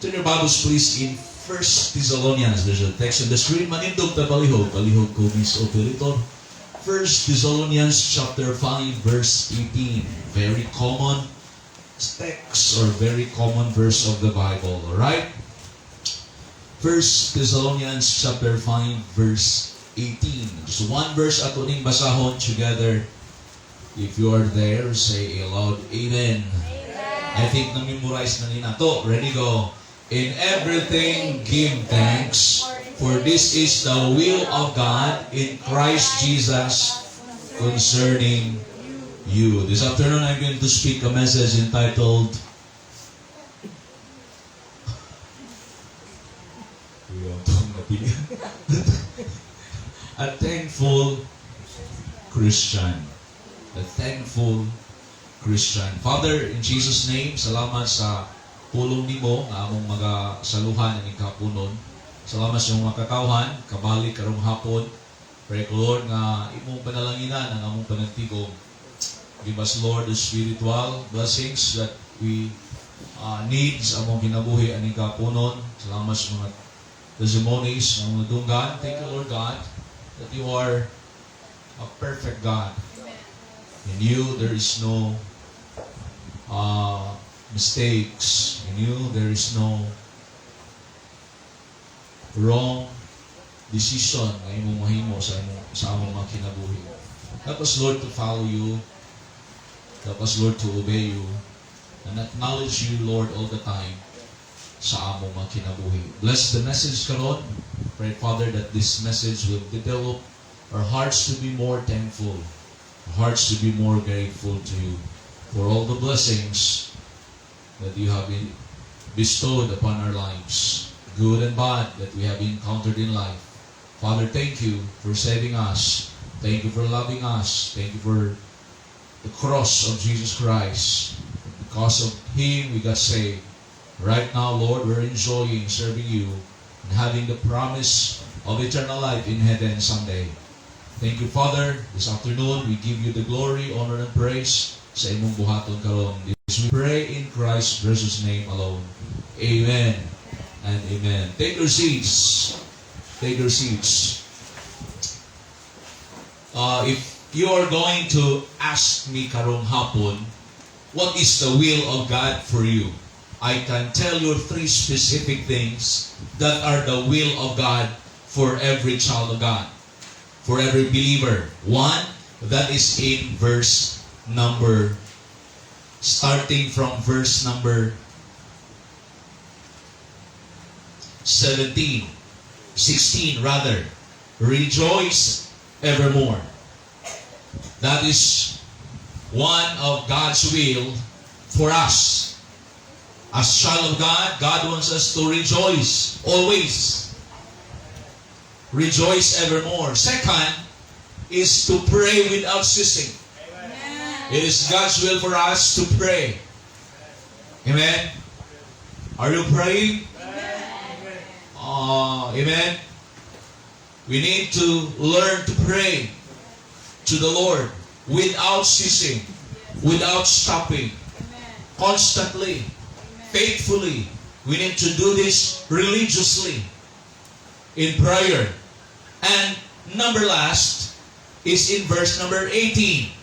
Turn your Bibles please in 1 Thessalonians. There's a text on the screen. Manindog ta palihog. Palihog ko Miss Operator. 1 Thessalonians chapter 5 verse 18. Very common text or very common verse of the Bible. Alright? 1 Thessalonians chapter 5 verse 18. Just one verse ato ning basahon together. If you are there, say aloud, Amen. I think na-memorize na nina to. Ready, go. In everything, give thanks, for this is the will of God in Christ Jesus concerning you. This afternoon, I'm going to speak a message entitled A Thankful Christian. A Thankful Christian. Father, in Jesus' name, salamat sa pulong nimo nga among magasaluhan ang ikapunon. Salamat sa imong makakauhan, kabalik karong hapon. Pray ko Lord nga imong panalanginan ang among panagtigom. Give us Lord the spiritual blessings that we needs among kinabuhi ang ikapunon. Salamat sa mga testimonies ng mga dunggan. Thank you Lord God that you are a perfect God. In you there is no mistakes. In you, there is no wrong decision na imong mahimo sa among mga kinabuhi. Help us, Lord, to follow you. Help us, Lord, to obey you. And acknowledge you, Lord, all the time sa among mga kinabuhi. Bless the message karon. Pray, Father, that this message will develop our hearts to be more thankful, our hearts to be more grateful to you for all the blessings that you have bestowed upon our lives, good and bad, that we have encountered in life. Father, thank you for saving us. Thank you for loving us. Thank you for the cross of Jesus Christ. Because of Him, we got saved. Right now, Lord, we're enjoying serving you and having the promise of eternal life in heaven someday. Thank you, Father. This afternoon, we give you the glory, honor, and praise sa imong buhaton karon. We pray in Christ's precious name alone. Amen and amen. Take your seats. Take your seats. If you are going to ask me karong hapon, what is the will of God for you? I can tell you three specific things that are the will of God for every child of God, for every believer. One, that is in starting from verse number 16 rather. Rejoice evermore. That is one of God's will for us. As child of God, God wants us to rejoice always. Rejoice evermore. Second is to pray without ceasing. It is God's will for us to pray. Amen? Are you praying? Amen? We need to learn to pray to the Lord without ceasing, without stopping, constantly, faithfully. We need to do this religiously in prayer. And number last is in verse number 18.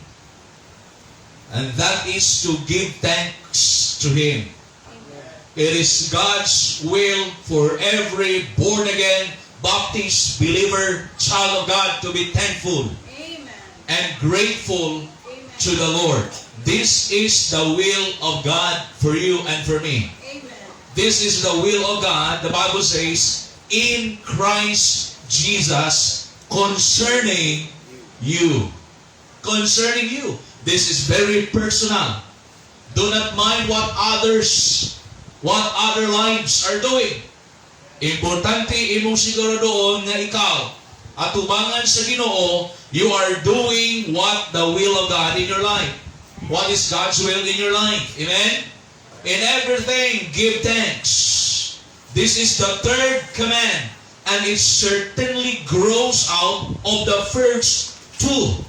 And that is to give thanks to Him. It is God's will for every born-again, Baptist, believer, child of God to be thankful and grateful to the Lord. This is the will of God for you and for me. This is the will of God, the Bible says, in Christ Jesus concerning you. Concerning you. This is very personal. Do not mind what other lives are doing. Importante imong siguradoon nga ikaw atubangan sa Ginoo, you are doing what the will of God in your life. What is God's will in your life? Amen? In everything, give thanks. This is the third command, and it certainly grows out of the first two.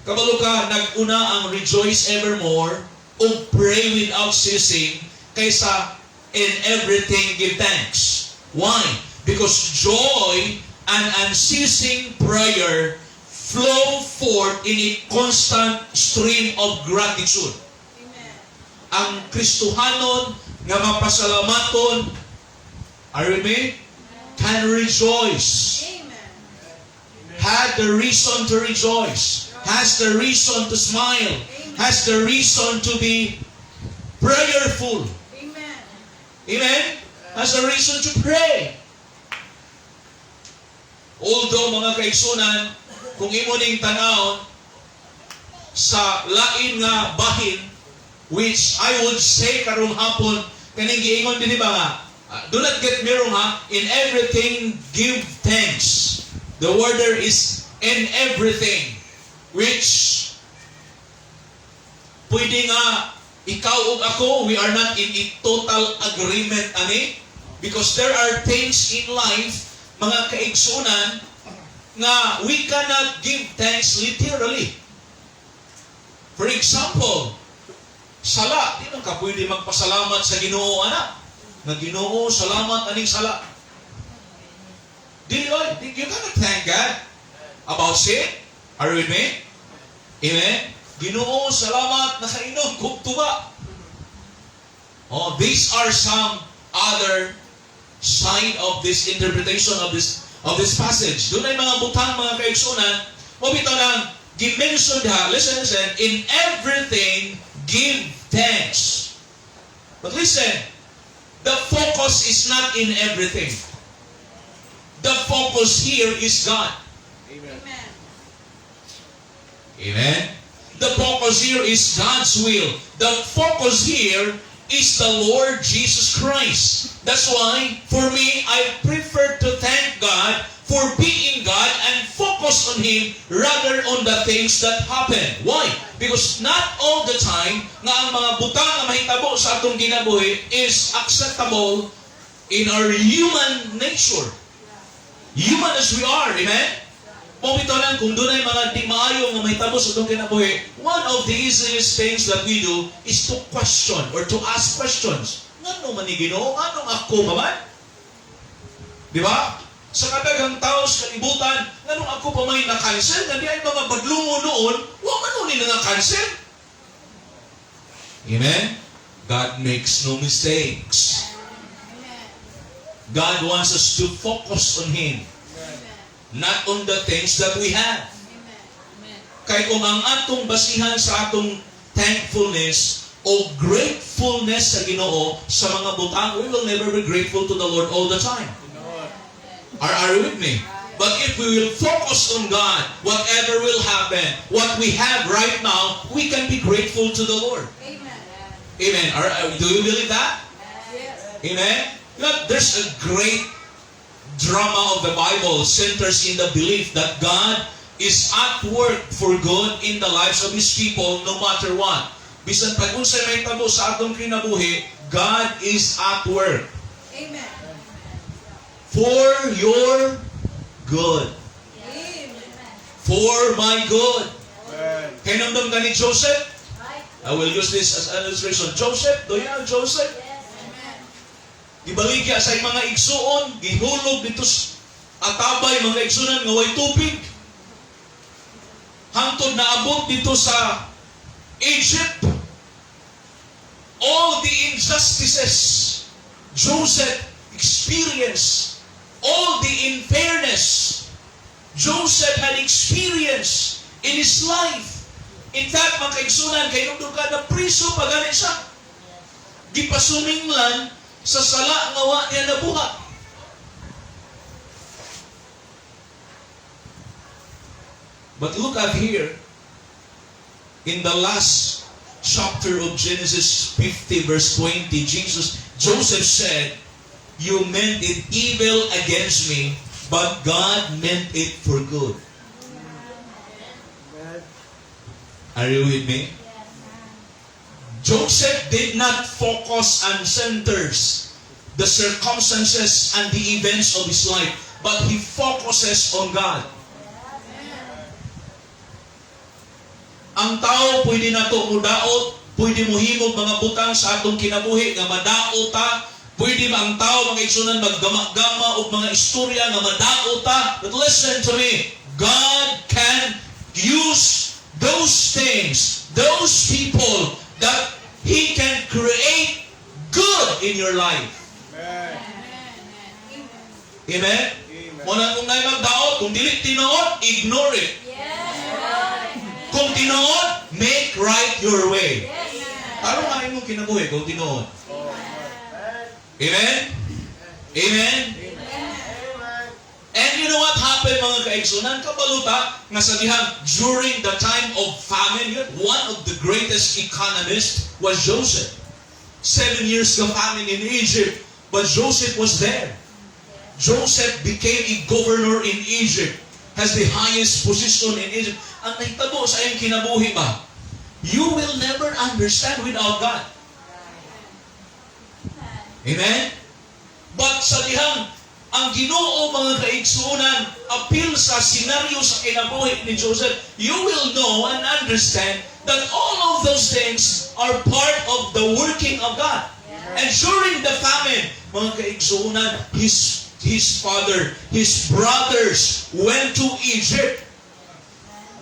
Kabalo ka, nag-una ang rejoice evermore o pray without ceasing kaysa In everything give thanks. Why? Because joy and unceasing prayer flow forth in a constant stream of gratitude. Amen. Ang Kristohanon nga mapasalamaton, are you with me? Can rejoice. Amen. Had the reason to rejoice. Has the reason to smile. Has the reason to be prayerful. Amen. Amen? Has a reason to pray. Although mga kaigsunan, kung imo ning tanaw sa lain nga bahin, which I would say karong hapon, kaning giingon din ba nga, do not get me wrong ha, in everything give thanks. The word there is in everything, which pwede nga ikaw ug ako, we are not in a total agreement ani, because there are things in life, mga kaigsunan, nga we cannot give thanks literally. For example, sala, di man ka pwede magpasalamat sa Ginoo anak. Nga Ginoo, salamat aning sala. You cannot thank God about sin. Are you with me? Amen? Ginoo, salamat nakainom kog tuba. Oh, these are some other side of this interpretation of this passage. Doon ay mga butang, mga kaigsunan, mabitaw lang, gi-mention ha, listen, in everything, give thanks. But listen, the focus is not in everything. The focus here is God. Amen. Amen? The focus here is God's will. The focus here is the Lord Jesus Christ. That's why, for me, I prefer to thank God for being God and focus on Him rather on the things that happen. Why? Because not all the time nga ang mga butang na mahitabo sa atong kinabuhi is acceptable in our human nature. Human as we are, amen? Pumito lang, kung doon ay mga di maayo nga mahitabo sa atong kinabuhi, one of the easiest things that we do is to question or to ask questions. Ngano man ni Ginoo? Anong ako pa man? Di ba? Sa kadagang tao sa kalibutan, nganong ako pa may na-cancel? Nga di ay mga badlungo noon, wa man nun nila na-cancel. Amen? God makes no mistakes. God wants us to focus on Him, not on the things that we have. Kaya kung ang atong basihan sa atong thankfulness o gratefulness sa Ginoo sa mga butang, we will never be grateful to the Lord all the time. Are you with me? But if we will focus on God, whatever will happen, what we have right now, we can be grateful to the Lord. Amen. Amen. Do you believe that? Yes. Amen? You know, there's a great drama of the Bible centers in the belief that God is at work for good in the lives of His people no matter what. Bisan pag unsay may tabo sa atong kinabuhi, God is at work. Amen. For your good. Amen. For my good. Amen. Kaya namdam ka ni Joseph? I will use this as an illustration. Joseph, do you know Joseph? Amen. Gibaligya sa mga igsuon, gihulog dito sa atabay, mga igsunan nga way tubig. Hangtod na abot dito sa Egypt. All the injustices Joseph experienced, all the unfairness Joseph had experienced in his life. In fact, mga kaigsunan, kayo nung ka na priso pa ganit siya. Gipasuming lang sa sala nga wa niya nabuhat. But look at here, in the last chapter of Genesis 50 verse 20, Joseph said, "You meant it evil against me, but God meant it for good." Amen. Are you with me? Joseph did not focus on centers, the circumstances and the events of his life, but he focuses on God. Ang tao pwede na to mudaot, pwede mo himog mga butang sa atong kinabuhi nga madaot ta, Pwede ba ang tao, mga igsunan, maggama-gama o mga istorya nga madaot ta? But listen to me. God can use those things, those people, that He can create good in your life. Amen? Muna kung na magdaot, kung dili tinood, ignore it. Kung tinood, make right your way. Ano nga imong kinabuhi kung tinood? Amen? Amen? And you know what happened, mga kaigsunan? Kabaluta, nga sa dihang, during the time of famine, one of the greatest economists was Joseph. 7 years of famine in Egypt, but Joseph was there. Joseph became a governor in Egypt, has the highest position in Egypt. Ang nahitabo sa iyong kinabuhi ba? You will never understand without God. Amen? But sa dihang, ang Ginoo, mga kaigsunan, appeal sa senaryo sa kinabuhi ni Joseph, you will know and understand that all of those things are part of the working of God. And during the famine, mga kaigsunan, his father, his brothers went to Egypt.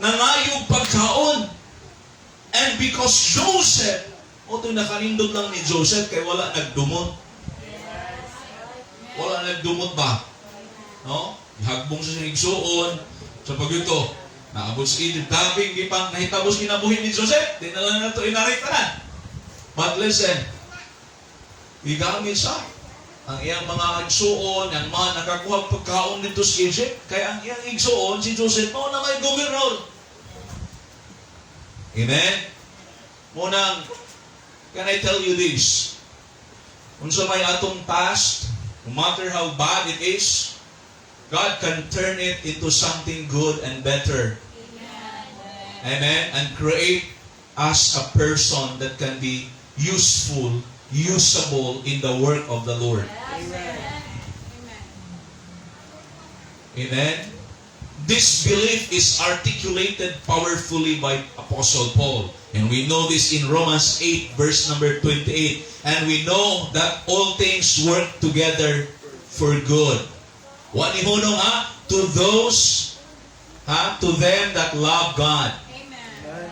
Nangayog pagkaon. And because Joseph, o ito nakanindog lang ni Joseph, kaya wala nagdumot. Wala nagdumot ba? No? Ihagbong sa igsuon. Sa pagyuto, naabot sa Egypt, dabing ipang nahitabos kinabuhin ni Joseph. Di na lang na ito inarit na. But listen, igamit siya. Ang iyang mga igsuon, ang mga nakakuha pagkaon dito sa Egypt, kaya ang iyang igsuon, si Joseph, mo na may gobernador. Amen? Munang, can I tell you this? Kung sa may atong past, no matter how bad it is, God can turn it into something good and better. Amen? And create us a person that can be useful, usable in the work of the Lord. Amen? This belief is articulated powerfully by Apostle Paul. And we know this in Romans 8, verse number 28. And we know that all things work together for good. What ni hunong ha? To those, to them that love God. Amen.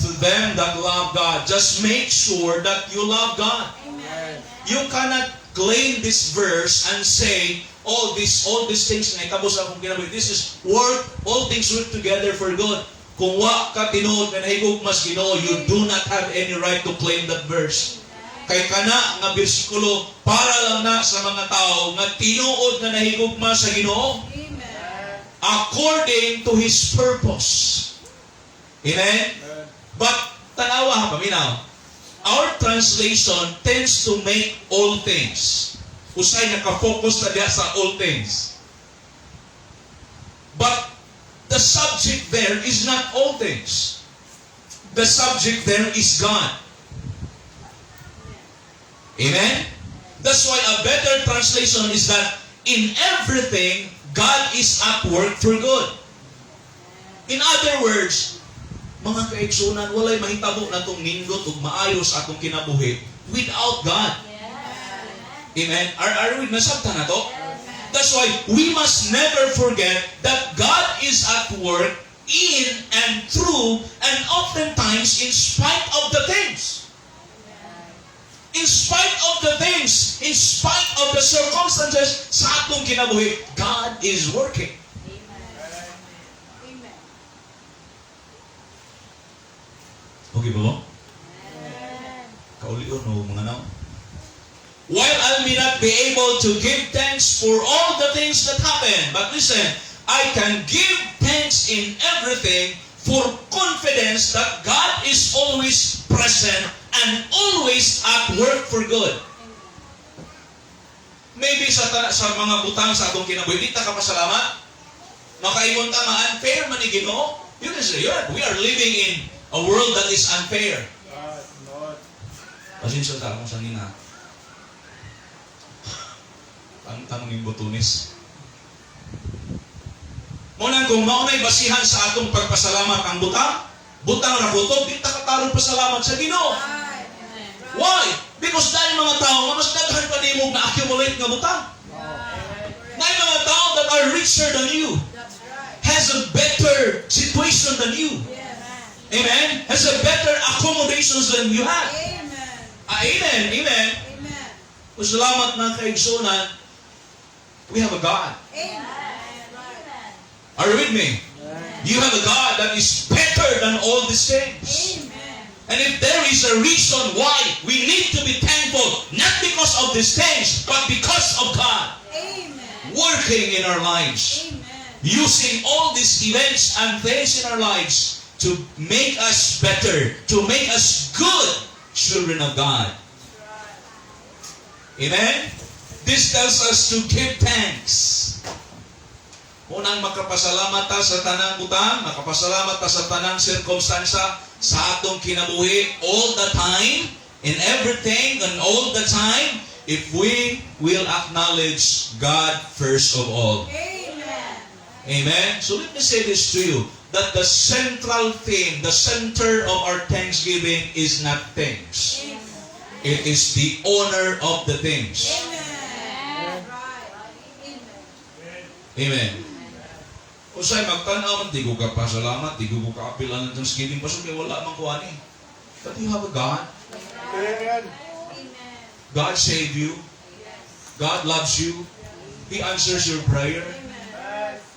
To them that love God. Just make sure that you love God. Amen. You cannot claim this verse and say, all these things na itabos akong ginabuhi. This is work, all things work together for good. Kung wa ka tinuod na nahigugmas Ginoo, you do not have any right to claim that verse. Kay kana nga bersikulo para lang na sa mga tao nga tinuod na nahigugmas sa Ginoo according to His purpose. Amen? But tanawa ha paminaw. Our translation tends to make all things. Usay nakafocus na diya sa all things. But the subject there is not all things. The subject there is God. Amen? That's why a better translation is that in everything, God is at work for good. In other words, mga kaigsunan, walay mahitabo na itong nindot ug maayos atong kinabuhi without God. Amen? Are we nasabtan na to? That's why we must never forget that God is at work in and through and oftentimes in spite of the things. In spite of the things, in spite of the circumstances sa atong kinabuhi, God is working. Amen. Okay ba mo? Kaulion o mga naon? While I may not be able to give thanks for all the things that happen, but listen, I can give thanks in everything for confidence that God is always present and always at work for good. Maybe sa mga butang sa atong kinabuhi, di ta ka pasalamat? Makaingon ta nga unfair man ni Ginoo? You can say, we are living in a world that is unfair. Pasensya ta akong sanina. Ang tanong yung butunis. Munang kung maunay basihan sa atong pagpasalamat ang butang ra kutob, di ta katarong pasalamat sa Ginoo. Why? because dahil mga tao, mas daghan pa nimo na-accumulate nga butang. May mga tao that are richer than you, That's right. has a better situation than you. Yes. Amen? Has a better accommodations than you have. Amen. Amen. Amen. Amen. Kung salamat mga kaigsunan, we have a God. Amen. Right. Are you with me? You have a God that is better than all these things. Amen. And if there is a reason why we need to be thankful, not because of these things, but because of God Amen. working in our lives, Amen. using all these events and things in our lives to make us better, to make us good children of God. Amen? This tells us to give thanks. Unang makapasalamat ta sa tanang butang, makapasalamat ta sa tanang sirkumstansya sa atong kinabuhi all the time, in everything and all the time, if we will acknowledge God first of all. Amen. Amen? So let me say this to you, that the central theme, the center of our thanksgiving is not things. It is the owner of the things. Amen. Right. Amen. Amen. Usay magtanaw, di ko ka pasalamat, di ko ka apilan ng thanksgiving, pasok kaya wala mang kuha ni. But you have a God. Amen. God saved you. God loves you. He answers your prayer.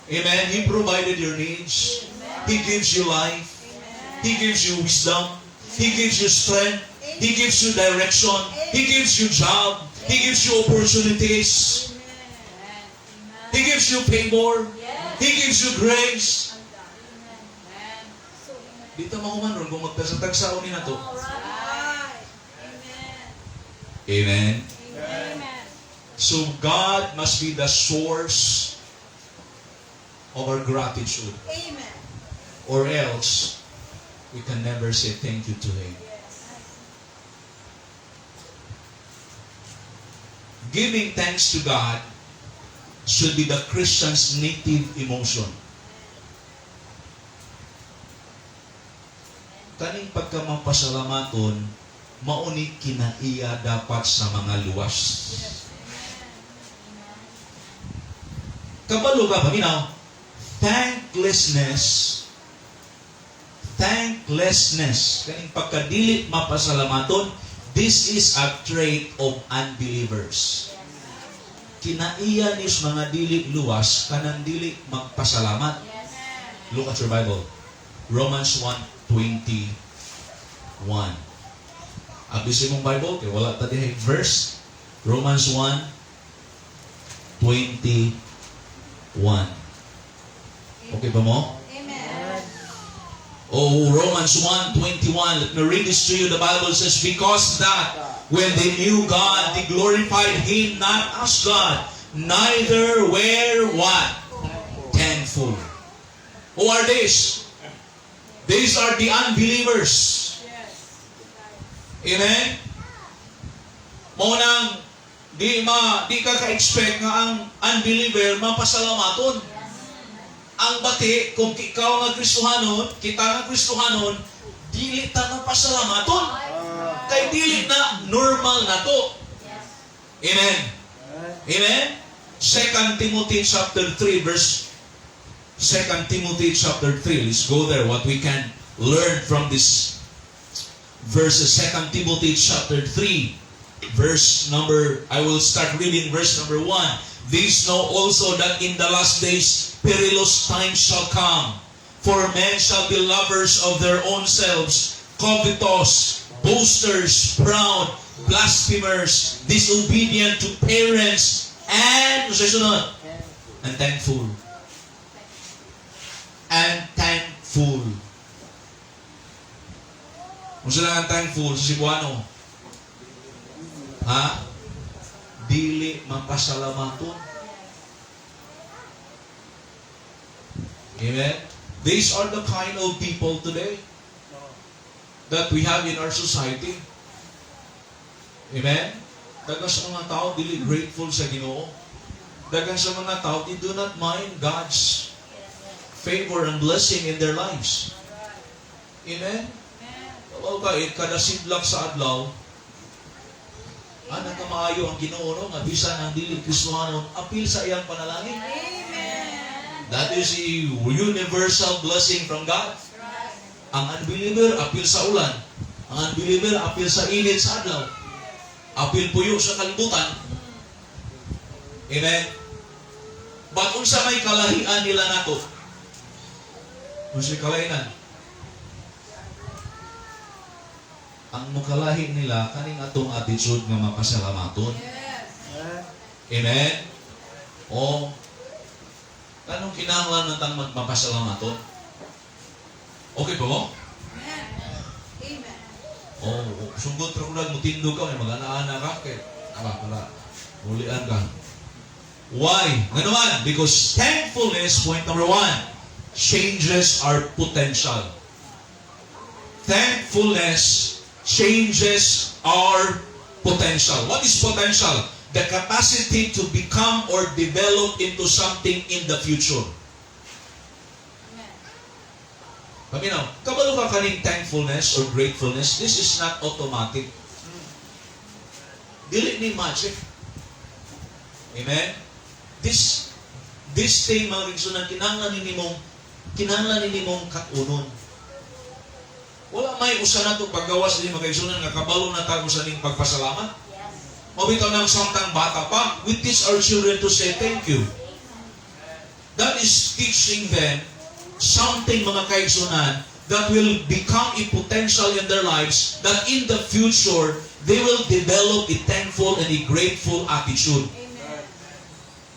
Amen. He provided your needs. He gives you life. He gives you wisdom. He gives you strength. He gives you direction. He gives you job. He gives you opportunities. He gives you favor. He gives you grace. Dito mahuman ron kung magtasatagsaon ni na to. Right. Amen. Amen. Amen. So God must be the source of our gratitude. Amen. Or else, we can never say thank you to Him. Giving thanks to God should be the Christian's native emotion. Kaning pagkamapasalamaton, mauni kinaiya dapat sa mga luwas. Kabalo ka, paminaw, thanklessness, kaning pagkadili mapasalamaton, this is a trait of unbelievers. Kinaiya nis mga dili luwas, kanang dili magpasalamat. Look at your Bible. Romans 1:21. Abis mong Bible, kaya wala ta dihay verse. Romans 1:21. Okay ba mo? Amen. Oh, Romans 1:21. Let me read this to you. The Bible says, because that when they knew God, they glorified Him not as God, neither were what? Thankful. Who are these? These are the unbelievers. Yes. Amen? Maunang, di ka ka-expect nga ang unbeliever mapasalamaton. Ang bati, kung ikaw nga Kristohanon, kita nga Kristohanon, dili ta nga pasalamaton. Kay dili na normal na to. Amen. Amen. 2 Timothy chapter 3 verse 2 Timothy chapter 3. Let's go there. What we can learn from this verses. 2 Timothy chapter 3 verse number, I will start reading verse number 1. These know also that in the last days perilous times shall come. For men shall be lovers of their own selves, covetous, boasters, proud, blasphemers, disobedient to parents, and thankful. And thankful. Kung sila ang thankful sa Cebuano, ha? Dili mapasalamaton. Amen? These are the kind of people today that we have in our society. Amen? Dagan sa mga tao, dili grateful sa Ginoo. Dagan sa mga tao, they do not mind God's favor and blessing in their lives. Amen? Tawaw ka, kada sidlak sa adlaw, Anak ka maayo ang Ginoo no nga bisan ang dili Kristohanon apil sa iyang panalangin. Amen. That is a universal blessing from God. Ang unbeliever apil sa ulan. Ang unbeliever apil sa init sa adlaw. Apil puyo sa kalibutan. Amen. But unsa may kalahian nila nato? Unsa kalahian? Ang mukalahi nila kaning atong attitude nga mapasalamaton. Yes. Amen. O kanong kinahanglan natang mapasalamaton? Okay pa mo? Amen. Amen. Oh, sunggot ra kulag mo tindog ka may mag-ana ka kay pala. Ulian ka. Why? Nganuman? Because thankfulness, point number 1, changes our potential. Thankfulness changes our potential. What is potential? The capacity to become or develop into something in the future. Amen. Paminaw, kabalo ka kaning thankfulness or gratefulness, this is not automatic. Dili ni magic. Amen? This thing, mga rigsunan, kinahanglan ni mong katunon. Wala may usa na ito paggawas din mga rigsunan nga kabalo na tago sa ning pagpasalamat. Mabitaw ng samtang bata pa, we teach our children to say thank you. That is teaching them something, mga kaigsunan, that will become a potential in their lives, that in the future, they will develop a thankful and a grateful attitude. Amen.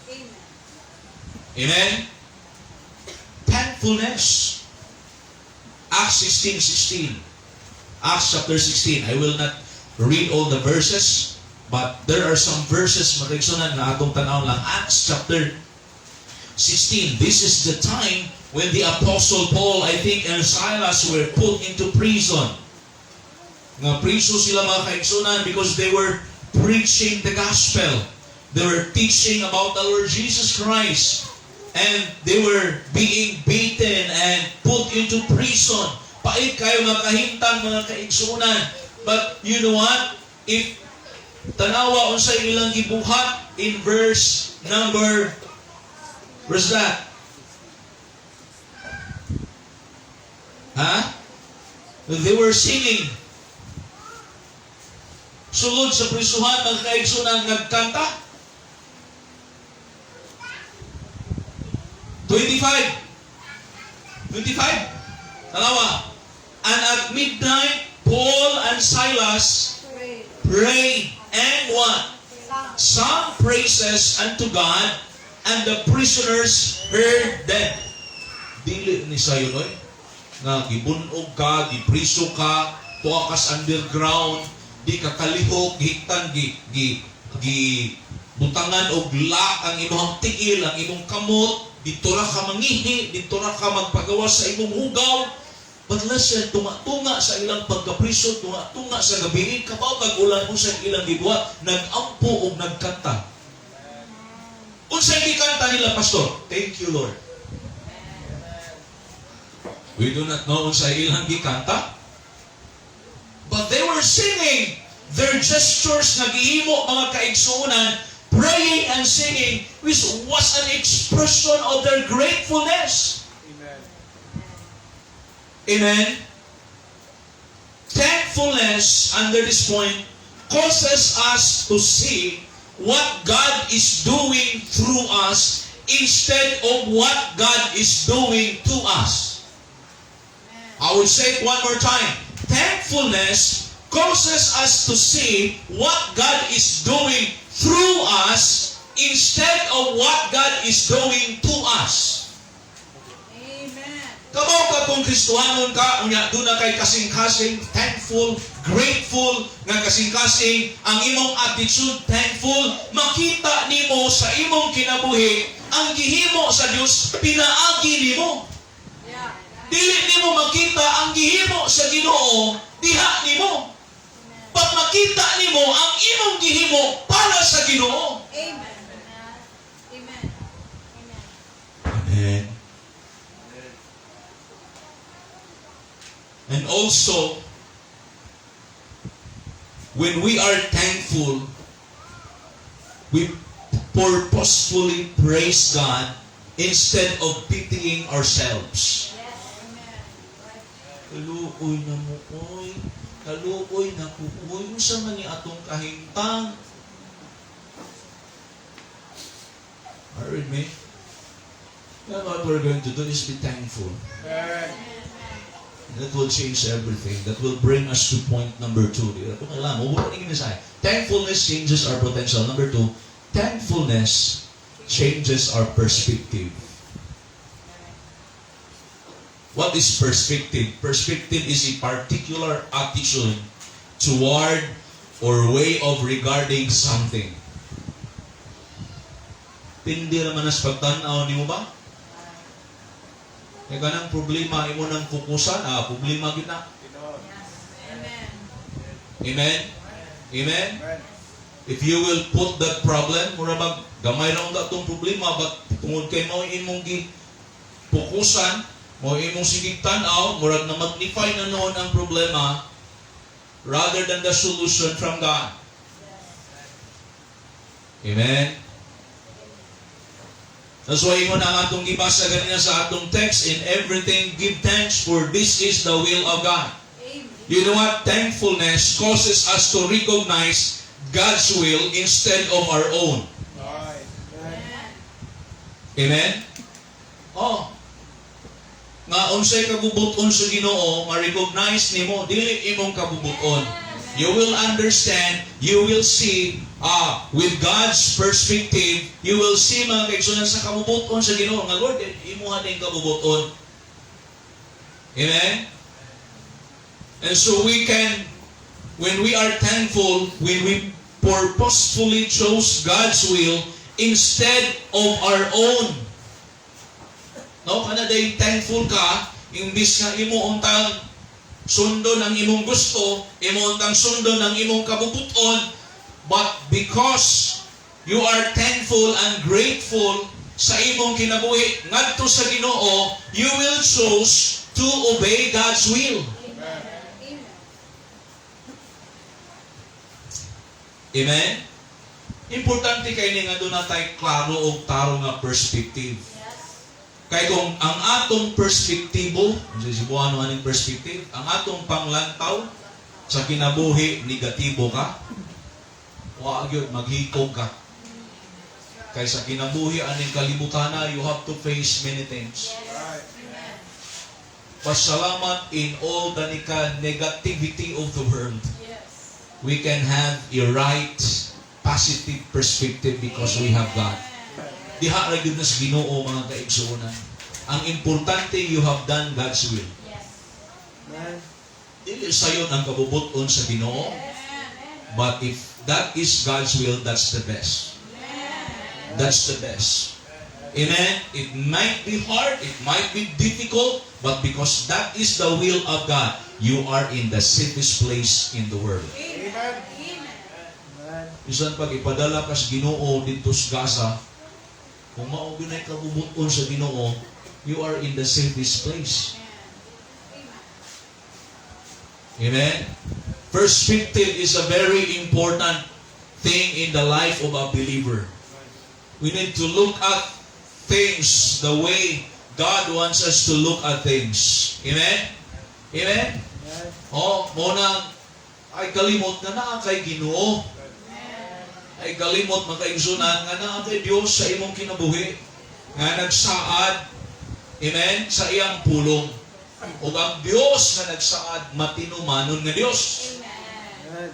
Amen. Amen? Thankfulness. Acts 16:16. Acts chapter 16. I will not read all the verses, but there are some verses, mga kaigsunan, na atong tanaw lang. Acts chapter 16. This is the time when the Apostle Paul, I think, and Silas were put into prison. Nga priso sila, mga kaigsunan, because they were preaching the gospel. They were teaching about the Lord Jesus Christ. And they were being beaten and put into prison. Pait kayo mga kahintang, mga kaigsunan. But you know what? If tanawa unsay ilang gibuhat in verse number, where's that? They were singing. Sulod sa prisuhan, mga kaigsunan, nagkanta. 25. Tanawa. And at midnight, Paul and Silas prayed and what? Sang praises unto God, and the prisoners heard them. Dili ni sayo noy nga gibunog ka, gipriso ka, tuwa kas underground, di ka kalihok, hiktan gi butangan og lak ang imong tiil, ang imong kamot, dito ra ka mangihi, dito ra ka magpagawas sa imong hugaw. But listen, tunga-tunga sa ilang pagkapriso, tunga-tunga sa gabi, kabaw kag-ulan mo sa ilang gibuhat, nag-ampo o nagkanta. Unsay gikanta nila, Pastor? Thank you, Lord. We do not know unsay ilang gikanta. But they were singing. Their gestures nagihimo, mga kaigsuunan, praying and singing, which was an expression of their gratefulness. Amen. Thankfulness, under this point, causes us to see what God is doing through us instead of what God is doing to us. I will say it one more time. Thankfulness causes us to see what God is doing through us instead of what God is doing to us. Kabaw ka kung Kristohanon ka, unya doon na kay kasing-kasing, thankful, grateful, nga kasing-kasing, ang imong attitude, thankful, makita nimo sa imong kinabuhi, ang gihimo sa Dios pinaagi nimo. Dili nimo makita ang gihimo sa Ginoo, diha nimo. Pag makita nimo ang imong gihimo para sa Ginoo. Amen. Amen. Amen. And also, when we are thankful, we purposefully praise God instead of pitying ourselves. Amen. Right. Kaluoy na mo, oy. Kaluoy na ko, oy. Usa man ni atong kahintang. Heard me? Now what we're going to do is be thankful. That will change everything. That will bring us to point number 2. Thankfulness changes our potential. Number 2, thankfulness changes our perspective. What is perspective? Perspective is a particular attitude toward or way of regarding something. Pindi naman as pagtanaw ni mo ba? Kaya ganang problema, imo nang fokusan, problema kita. Amen. Amen? Amen? If you will put that problem, mura bag, gamay lang ka itong problema, but tungod kay mo imong fokusan, mo imong sigig tanaw, murag na magnify na noon ang problema, rather than the solution from God. Amen? That's why ingon ang atong gibasa ganina sa atong text, in everything give thanks, for this is the will of God. Amen. You know what? Thankfulness causes us to recognize God's will instead of our own. Amen. Amen? Oh. Nga unsay kabubuton sa Ginoo, ma-recognize nimo dili imong kabubuton. You will understand, you will see, with God's perspective, you will see mga kaigsunan sa kabubuton sa Ginoo. Nga Lord, imuha din kabubuton. Amen? And so we can, when we are thankful, when we purposefully chose God's will instead of our own. No, kana day thankful ka, imbis nga imo untang sundo ng imong gusto, imo untang sundo ng imong kabubuton, but because you are thankful and grateful sa imong kinabuhi ngadto sa Ginoo, you will choose to obey God's will. Amen. Amen? Importante kay ni nga doon na tayo klaro o taro nga perspective. Kay kung ang atong perspektibo, sa Cebuano aning perspective, ang atong panglantaw sa kinabuhi, negatibo ka, wag yun, maghikog ka. Kay sa kinabuhi aning kalibutana, you have to face many things. Pasalamat in all the negativity of the world. We can have a right, positive perspective because we have God. Diha ra gyud na sa Ginoo mga kaigsuonan. Ang importante, you have done God's will. Dili sayon ang kabubuton sa Ginoo. But if that is God's will, that's the best. That's the best. Amen? It might be hard, it might be difficult, but because that is the will of God, you are in the safest place in the world. Amen. Bisan pag ipadala ka sa Ginoo dito sa Gaza, kung mao ginay kabubuton sa Ginoo, you are in the safest place. Amen? Perspective is a very important thing in the life of a believer. We need to look at things the way God wants us to look at things. Amen? Amen? Oh, muna ay kalimot na kay Ginoo. Ay kalimot makaigsunan nga na kay Dios sa imong kinabuhi nga nagsaad, amen, sa iyang pulong. O ang Dios nga nagsaad matinumanon nga Dios. Amen.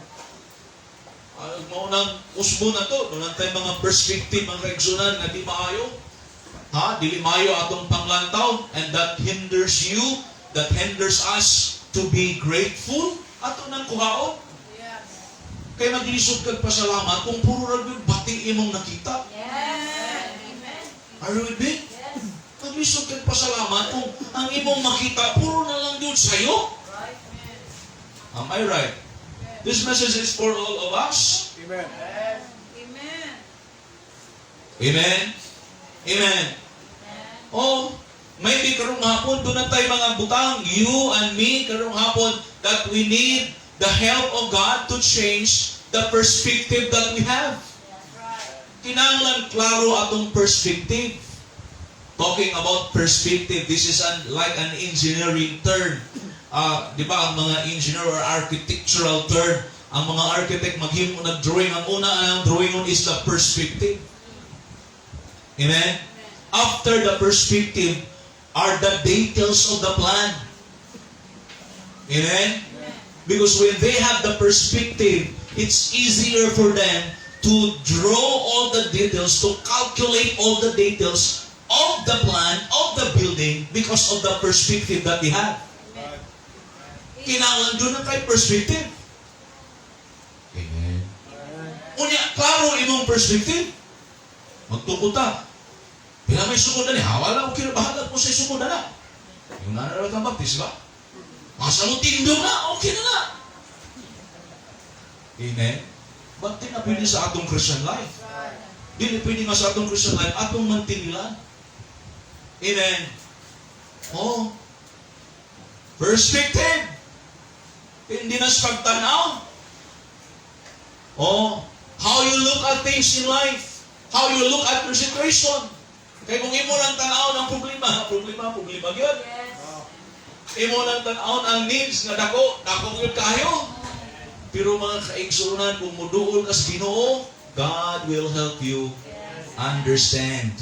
Maunang usbo na to, doon tayo mga perspective ang kaigsunan nga di maayo. Dili maayo atong panglantaw, and that hinders you, that hinders us to be grateful ato nang kuhaon. Kaya maglisod kag pasalamat kung puro ra gyud bati imong nakita. Amen. Are you with me? Maglisod kag pasalamat kung ang imong makita puro na lang gyud sayo. Right. Am I right? This message is for all of us. Amen. Amen. Amen. Amen. Oh, maybe karong hapon doon na tayo mga butang, you and me karong hapon, that we need the help of God to change the perspective that we have. Kinahanglan klaro atong perspective. Talking about perspective, this is like an engineering term. Di ba, ang mga engineer or architectural term, ang mga architect nag-drawing, ang una ang drawing is the perspective. Amen? After the perspective are the details of the plan. Amen? Because when they have the perspective, it's easier for them to draw all the details, to calculate all the details of the plan, of the building, because of the perspective that they have. Kinahanglan doon ang kay perspective. Amen. Unya, klaro imong perspective. Magtukuta. Pila may sugod na ni, hawala ko kinabahalag mo sa sugod na. Yung nanaraw kang baptis ba? Masa mo tindog na, okay na na. Amen. Ba't di na pwede sa atong Christian life? Di na pwede nga sa atong Christian life, atong mantinilan. Amen. Oh. Perspective. Hindi na sa pagtanaw. Oh. How you look at things in life. How you look at your situation. Kaya kung imo lang tanaw ng problema yun. Imo lang tanaw ang needs na dako yun kayo. Pero mga kaigsunan, kung muduol ka sa Ginoo, God will help you understand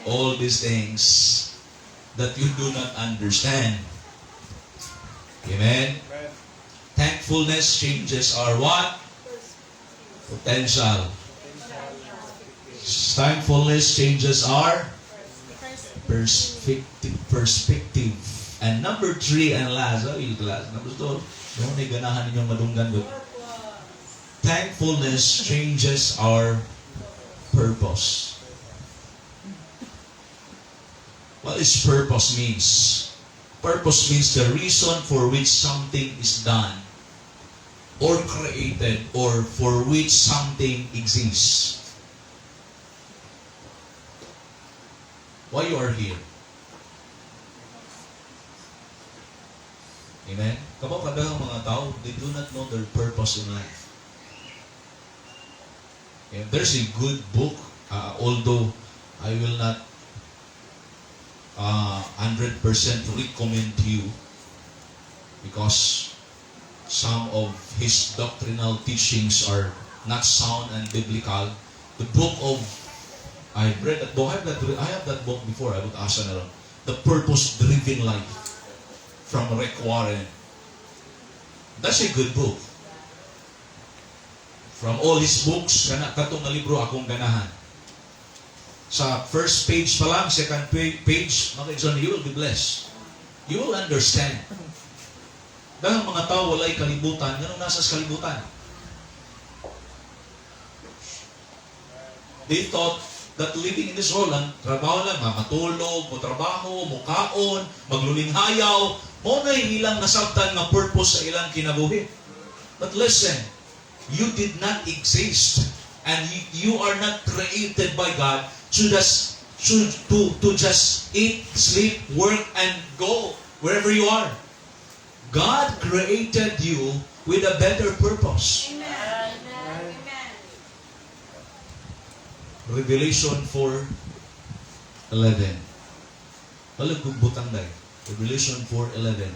all these things that you do not understand. Amen? Thankfulness changes our what? Potential. Thankfulness changes our perspective. And number 3 and last, number 2, yung ganahan ninyong madunggan with. Thankfulness changes our purpose. What is purpose means? Purpose means the reason for which something is done or created or for which something exists. Why you are here? Amen? Kapag kadahang mga tao, they do not know their purpose in life. And there's a good book, although I will not 100% recommend to you because some of his doctrinal teachings are not sound and biblical. The book of, I've read that book, I have that book before, I would ask na lang, The Purpose-Driven Life from Rick Warren. That's a good book. From all his books, katong na libro akong ganahan. Sa first page pa lang, second page, you will be blessed. You will understand. Dahil mga tao walay kalibutan, ganun nasa kalibutan. They thought that living in this world, ang trabaho lang, matulog, trabaho, mukaon, maglulinghayaw, mo na ilang nasabtan nga purpose sa ilang kinabuhi. But listen, you did not exist and you are not created by God to just eat, sleep, work, and go wherever you are. God created you with a better purpose. Amen. Amen. Revelation 4:11. Walang butang dahil. Revelation 4:11.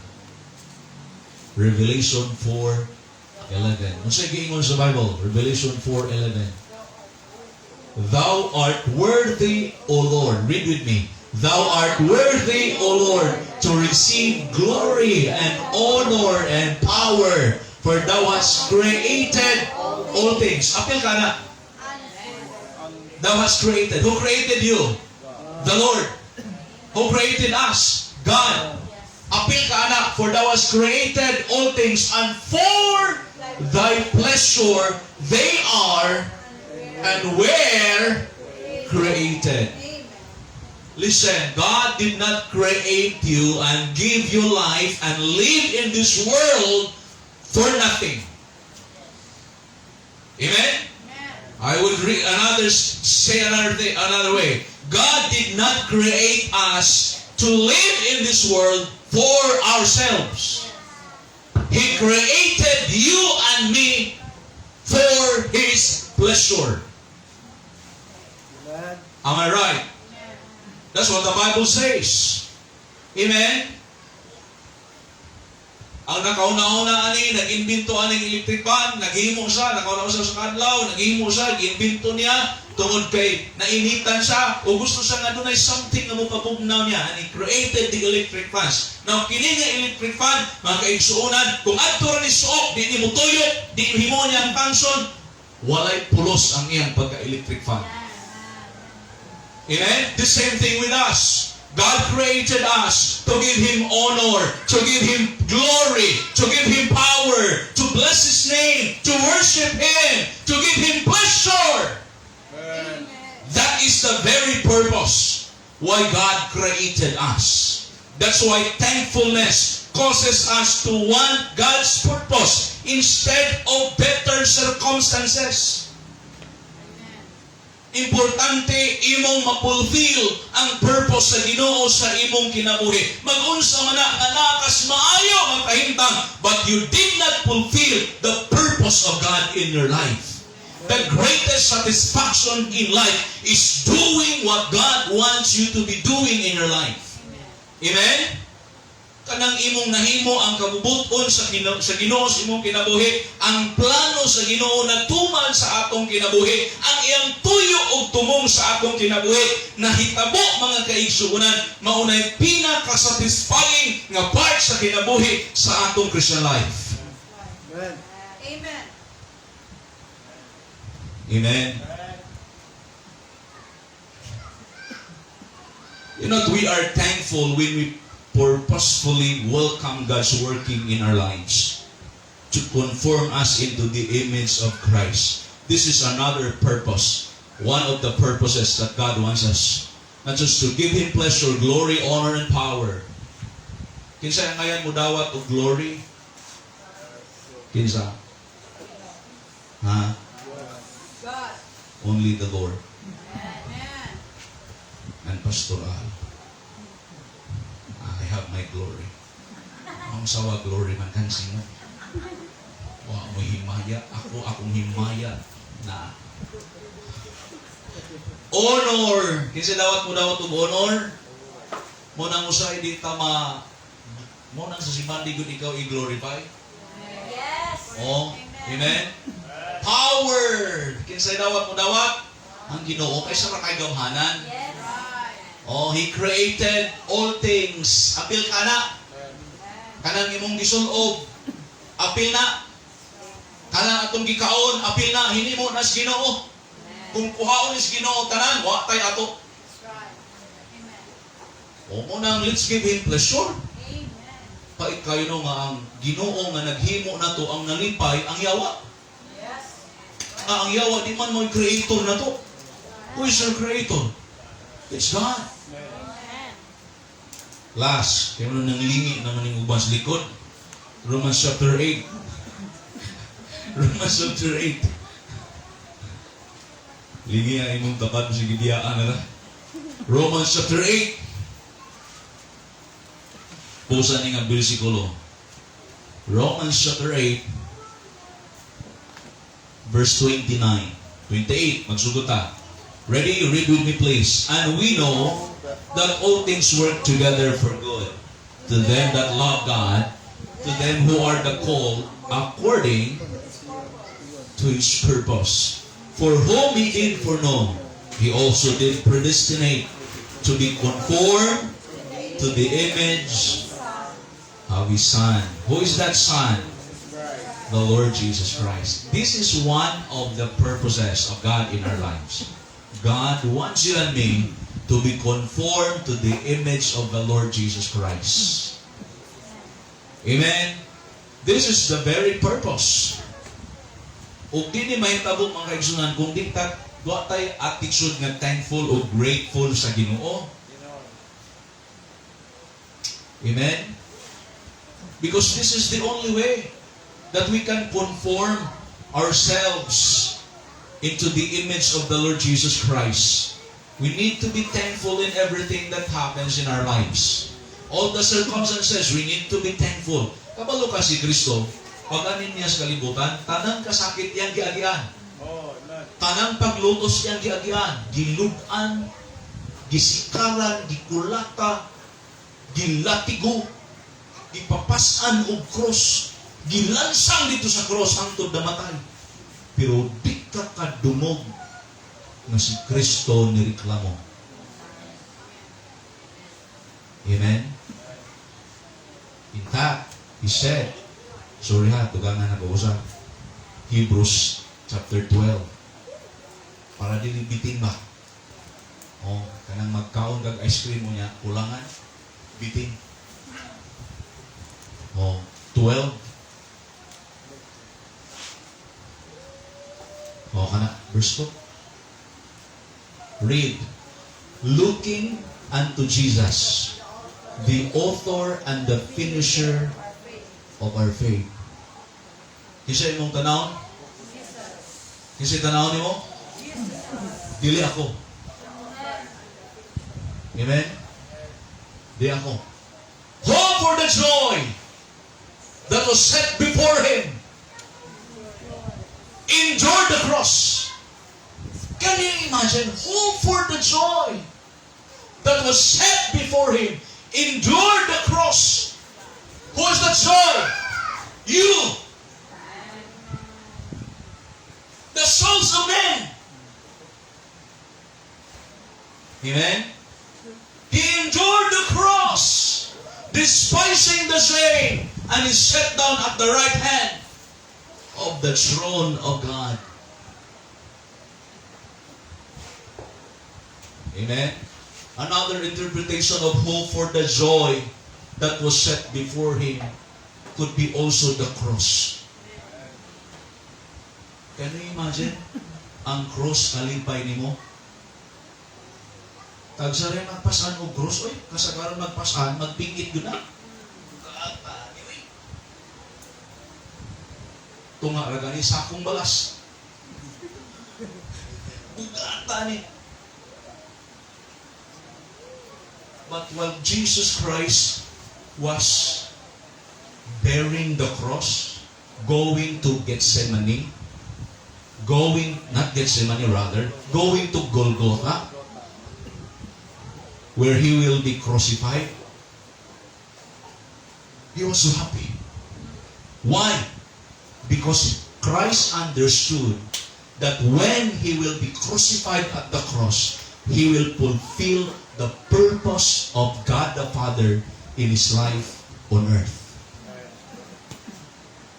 Revelation 4:11. Kung sa'yo giingon sa Bible, Revelation 4:11. Thou art worthy, O Lord. Read with me. Thou art worthy, O Lord, to receive glory and honor and power, for thou hast created all things. Apil ka na. Thou hast created. Who created you? The Lord. Who created us? God. Apil ka na, for thou hast created all things, and for thy pleasure they are and were created. Listen, God did not create you and give you life and live in this world for nothing. Amen? I would say another way. God did not create us to live in this world for ourselves. He created you and me for His pleasure. Am I right? That's what the Bible says. Amen? Ang nakauna-una ani, nag-invento aning electric fan, naghimo siya, nakauna siya sa kadlaw, naghimo siya, gi-invento niya, tungod kay nainitan siya, o gusto siya nga dunay something na mapapugnaw niya, and he created the electric fans. Now, kini nga electric fan, mga kaigsuunan, kung adto ra ni suok, di ni mo tuyok, di himo niya ang function, walay pulos ang iyang pagka-electric fan. Amen? The same thing with us. God created us to give Him honor, to give Him glory, to give Him power, to bless His name, to worship Him, to give Him pleasure. Amen. That is the very purpose why God created us. That's why thankfulness causes us to want God's purpose instead of better circumstances. Importante imong mapulfill ang purpose sa Ginoo sa imong kinabuhi. Mag-unsa man nga nakas maayo ang kahimtang, but you did not fulfill the purpose of God in your life. The greatest satisfaction in life is doing what God wants you to be doing in your life. Amen? Kanang imong nahimo ang kabubuton sa Ginoo sa imong kinabuhi, ang plano sa Ginoo na tuman sa atong kinabuhi, ang iyang tuyo ug tumong sa atong kinabuhi, nahitabo mga kaigsuonan, maunay pinaka-satisfying nga part sa kinabuhi sa atong Christian life. Amen. Amen. Amen. You know, we are thankful when we purposefully welcome God's working in our lives to conform us into the image of Christ. This is another purpose, one of the purposes that God wants us, not just to give Him pleasure, glory, honor, and power. Kinsa ang ngayon mo dawat og glory? Kinsa? Ha? God. Only the Lord Amen. and pastoral. I have my glory. Ang sawa glory man kan sino. Wa mo himaya, akong himaya na honor. Kinsa dawat mo og honor? Mo nang usay di ta mo nang sa simandi gud ikaw i-glorify. Yes. Oh, amen. Power. Kinsa dawat mo ang Ginoo kay sa kay gawhanan. Yes. Oh, He created all things. Apil ka na. Kanang imong gisulob. Apil na. Kanang atong gikaon. Apil na. Hinimo na sa Ginoo. Kung kuhaon is Ginoo tanan, wa tay ato. O mo nang let's give Him pleasure. Amen. Pait kayo no nga ang Ginoo nga naghimo na to ang nalipay ang yawa. Yes. Ang yawa di man mo creator na to. Who is your creator? It's God. Amen. Last, kaya mo nang lingi naman yung uban sa likod. Romans chapter 8. Romans chapter 8. Lingi ang imong tapat mo sa gidiyaan na. Romans chapter 8. Pusa ni nga bersikulo. Romans chapter 8. Verse 29. 28. Magsugot ta. Ready? You read with me please. And we know that all things work together for good to them that love God, to them who are the called according to His purpose. For whom He did foreknow, He also did predestinate to be conformed to the image of His Son. Who is that Son? The Lord Jesus Christ. This is one of the purposes of God in our lives. God wants you and me to be conformed to the image of the Lord Jesus Christ. Amen? This is the very purpose. O di ni mahitabo mga kaigsunan kung di ta doa tay attitude nga thankful o grateful sa Ginoo. Amen? Because this is the only way that we can conform ourselves into the image of the Lord Jesus Christ. We need to be thankful in everything that happens in our lives. All the circumstances, we need to be thankful. Kabalo ka si Kristo, pag anin niya sa kalibutan, tanang kasakit yang giagian. Tanang paglutos niyang giagian, giludan, gisikaran, gikulata, gilatigo, gipapasan og cross, gilansang dito sa cross hangtod namatay. Pero di ka kadumog na si Kristo nireklamo. Amen? In fact, he said, sorry ha, tugangan na pausa. Hebrews chapter 12. Para dilibitin ba? O, kanang magkaon kag ice cream mo niya, kulangan, bitin. O, 12. O, kana, verse 2. Read, looking unto Jesus, the author and the finisher of our faith. Kisa imong tanawon? Kisa tanawon nimo? Dili ako. Amen? Di ako. Hope for the joy that was set before him. Endure the cross. Can you imagine? Hope for the joy that was set before him. Endure the cross. Who is the joy? You. The sons of men. Amen? He endured the cross, despising the shame, and is set down at the right hand of the throne of God. Amen? Another interpretation of hope for the joy that was set before him could be also the cross. Can you imagine? Ang cross kalipay nimo. Tagsari magpasan o cross, oy, kasagaran magpasan, magpingit yun na. Tunga ragani sa akong balas. Ugata ni. But while Jesus Christ was bearing the cross, going to Gethsemane, going to Golgotha, where he will be crucified, he was so happy. Why? Because Christ understood that when he will be crucified at the cross, he will fulfill the purpose of God the Father in his life on earth.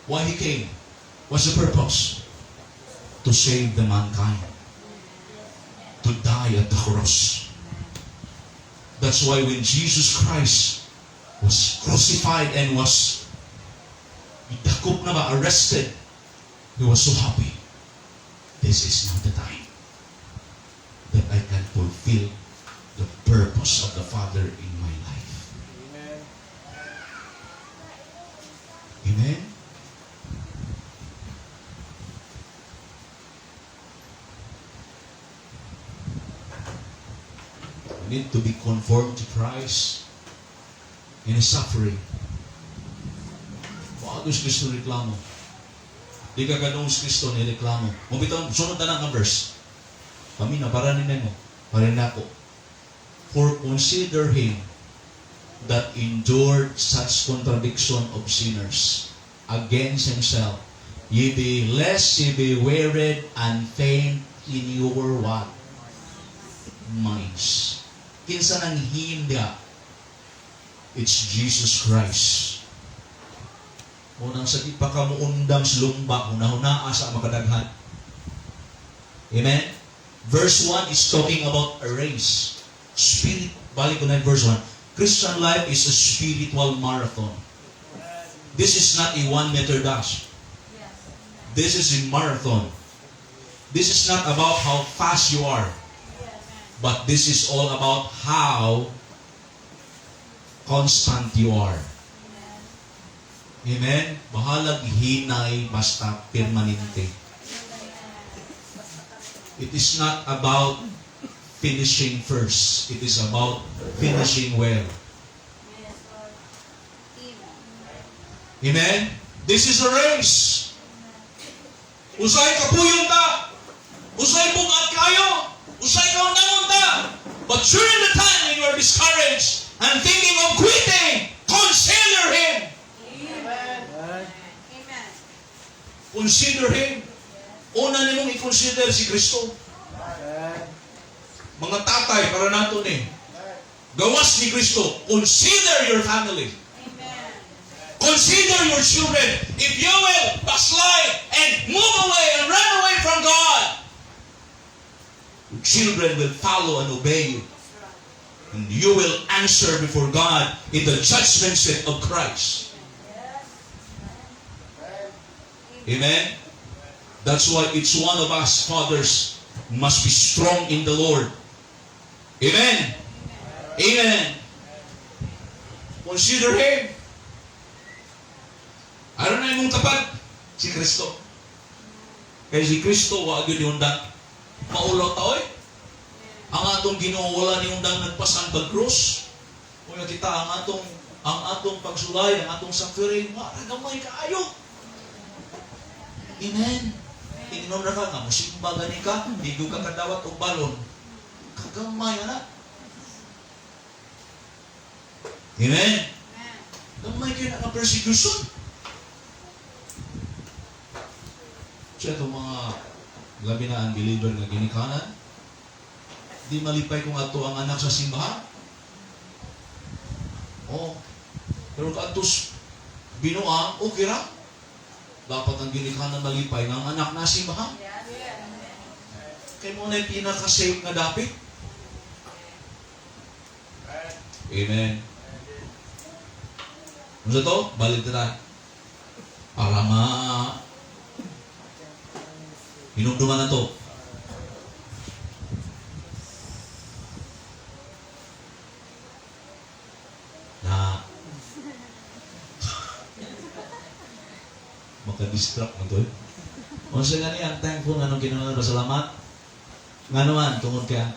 Why he came? What's the purpose? To save the mankind. To die at the cross. That's why when Jesus Christ was crucified and was idakop na ba, arrested, he was so happy. This is not the time that I can fulfill the purpose of the Father in my life. Amen. Amen? We need to be conformed to Christ in His suffering. Pagos Kristo reklamo. Di ka ganun si Kristo ni reklamo. Mabitaw, sunod na lang ang verse. Kami na, para nila mo. Para na ako. For consider him that endured such contradiction of sinners against himself. Ye be lest ye be wearied and faint in your what? Minds. Kinsa nang hinda? It's Jesus Christ. Unang sakit pa ka mo undang slumba, hunahuna sa makadaghan. Amen? Verse 1 is talking about a race. Spirit, balik ko na yung verse 1. Christian life is a spiritual marathon. This is not a 1-meter dash. This is a marathon. This is not about how fast you are. But this is all about how constant you are. Amen? Bahalag hinay basta permanente. It is not about finishing first. It is about finishing well. Amen? This is a race. Usay kapuyon ta. Usay bugat kayo. Usay ka nangunta. But during the time when you are discouraged and thinking of quitting, consider Him. Amen. Consider Him. Una nimong i-consider si Kristo. Mga tatay, para nato ni. Gawas ni Kristo. Consider your family. Consider your children. If you will backslide and move away and run away from God, your children will follow and obey you. And you will answer before God in the judgment seat of Christ. Amen? That's why each one of us, fathers, must be strong in the Lord. Amen? Amen. Consider Him. Ano na yung tapat? Si Kristo. Kaya si Kristo, wag yun undang. Maulaw taoy. Ang atong Ginoo wala ni undang nagpasan pag-cross. Kung kita ang atong pagsulay, ang atong suffering, maragamay kaayo. Amen. Tingnan na ka nga, musimba gani ka, ligo ka kadawat o balon. Kagamay na. Amen. Gamay kayo na persecution. So itong mga labi na unbeliever na ginikanan, di malipay kung ato ang anak sa simbahan. Oh, pero kaatos binuang, okay ra. Dapat ang ginikanan malipay ng anak na simbahan. Kaya mo na yung pinaka-safe na dapit. Amen. Ano sa to? Balik na. Para hinumduman na to. Na maka-distract mo to. O sa ganyan, thankful nga nung kinunod pasalamat. Nga naman, tungod kaya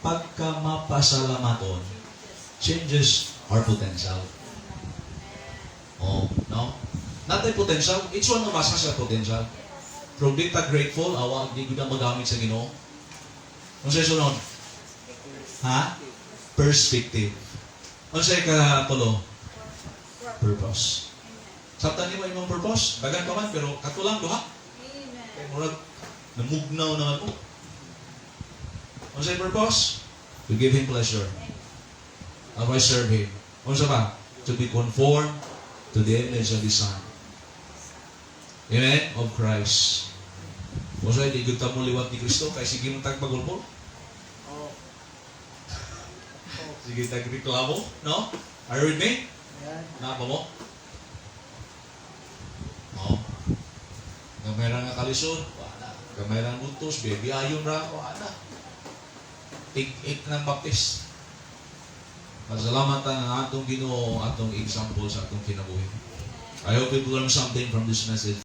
pagka-mapasalamaton changes our potential. Oh, no? Not the potential. Each one of us has a potential. From di ta grateful, awa, di ko na magamit sa Ginoo. Ano sa'yo sunod? Ha? Perspective. Ano sa'yo katulo? Purpose. Sabtan niyo mo yung purpose? Bagan pa man, pero katulang duha. Kaya murag, namugnaw naman po. Ano sa'yo purpose? To give Him pleasure. How I serve Him. Ano sa ba? To be conformed to the image of His Son. Amen? Of Christ. O so, hindi gud mo liwat ni Kristo, kaya sige mong tagpagulpol. Sige tagreklamo, no? Are you with me? Napa mo? Oh. Gamay ra nga kalisod, wala. Gamay ra butos, baby ayon ra, wala. Ik ng baptist. Pasalamatan ang atong Ginoo, atong example sa atong kinabuhi. I hope you learn something from this message.